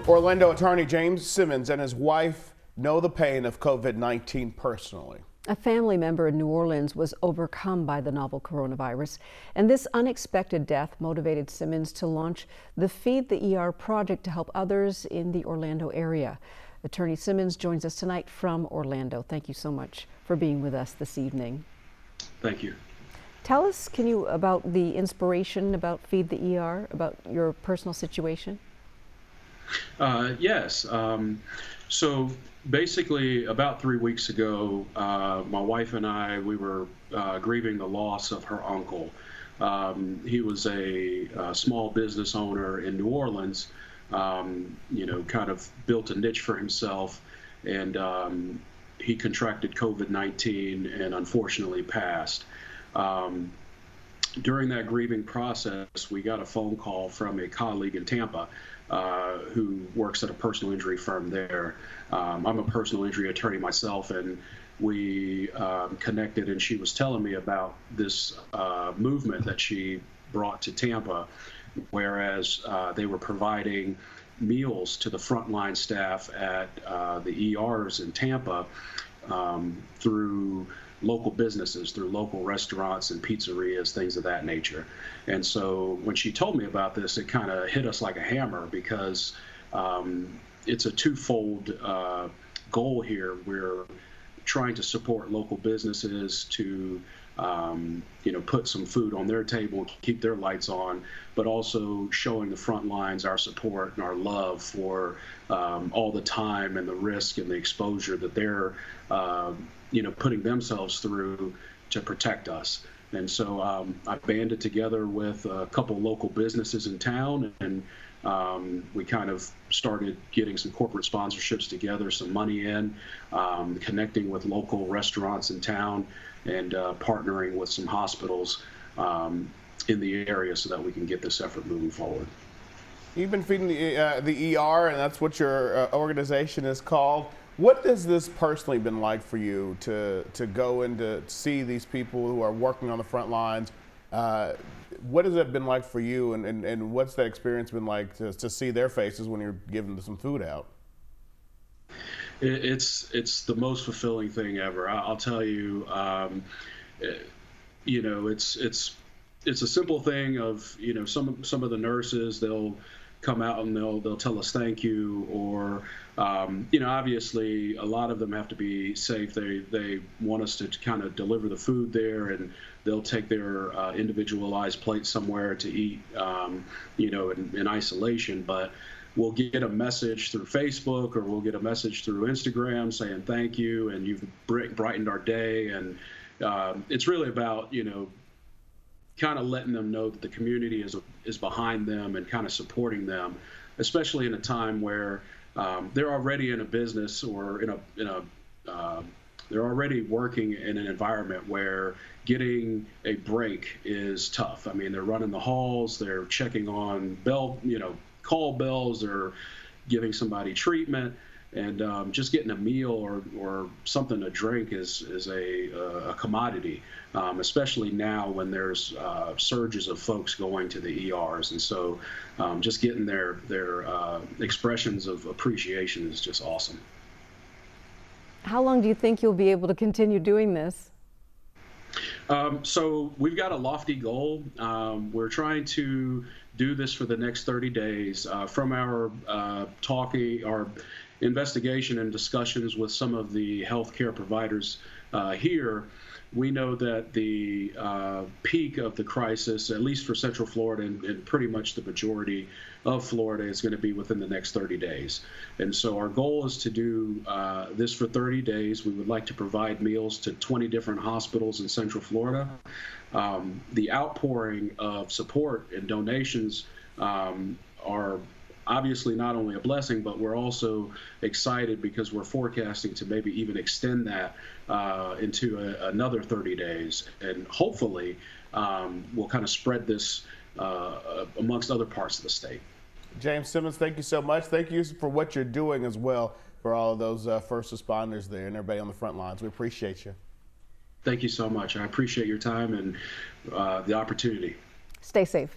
Orlando attorney James Simmons and his wife know the pain of COVID-19 personally. A family member in New Orleans was overcome by the novel coronavirus, and this unexpected death motivated Simmons to launch the Feed the ER project to help others in the Orlando area. Attorney Simmons joins us tonight from Orlando. Thank you so much for being with us this evening. Thank you. Tell us, can you, about the inspiration about Feed the ER, about your personal situation? Yes. So basically, about 3 weeks ago, my wife and I, we were grieving the loss of her uncle. He was a small business owner in New Orleans, kind of built a niche for himself, and he contracted COVID-19 and unfortunately passed. During that grieving process, we got a phone call from a colleague in Tampa who works at a personal injury firm there. I'm a personal injury attorney myself, and we connected, and she was telling me about this movement that she brought to Tampa, whereas they were providing meals to the frontline staff at the ERs in Tampa through local businesses, through local restaurants and pizzerias, things of that nature. And so when she told me about this, it kind of hit us like a hammer, because it's a twofold goal here. We're trying to support local businesses to put some food on their table, keep their lights on, but also showing the front lines our support and our love for all the time and the risk and the exposure that they're putting themselves through to protect us. And so I banded together with a couple local businesses in town, and we kind of started getting some corporate sponsorships together, some money in, connecting with local restaurants in town, and partnering with some hospitals in the area so that we can get this effort moving forward. You've been feeding the ER, and that's what your organization is called. What has this personally been like for you to go and to see these people who are working on the front lines? What has it been like for you, and what's that experience been like to see their faces when you're giving them some food out? It's the most fulfilling thing ever. I'll tell you. It's a simple thing of some of the nurses, they'll come out and they'll tell us thank you, or obviously a lot of them have to be safe. They want us to kind of deliver the food there, and they'll take their individualized plate somewhere to eat in isolation. But we'll get a message through Facebook, or we'll get a message through Instagram saying thank you, and you've brightened our day. And it's really about kind of letting them know that the community is behind them and kind of supporting them, especially in a time where they're already in a business, or they're already working in an environment where getting a break is tough. I mean, they're running the halls, they're checking on call bells, or giving somebody treatment, and just getting a meal or something to drink is a commodity, especially now when there's surges of folks going to the ERs. And so just getting their expressions of appreciation is just awesome. How long do you think you'll be able to continue doing this? So we've got a lofty goal. We're trying to do this for the next 30 days. From our our investigation and discussions with some of the healthcare providers here, we know that the peak of the crisis, at least for Central Florida and pretty much the majority of Florida, is going to be within the next 30 days. And so our goal is to do this for 30 days. We would like to provide meals to 20 different hospitals in Central Florida. The outpouring of support and donations are obviously not only a blessing, but we're also excited because we're forecasting to maybe even extend that into another 30 days. And hopefully we'll kind of spread this amongst other parts of the state. James Simmons, thank you so much. Thank you for what you're doing as well for all of those first responders there and everybody on the front lines. We appreciate you. Thank you so much. I appreciate your time and the opportunity. Stay safe.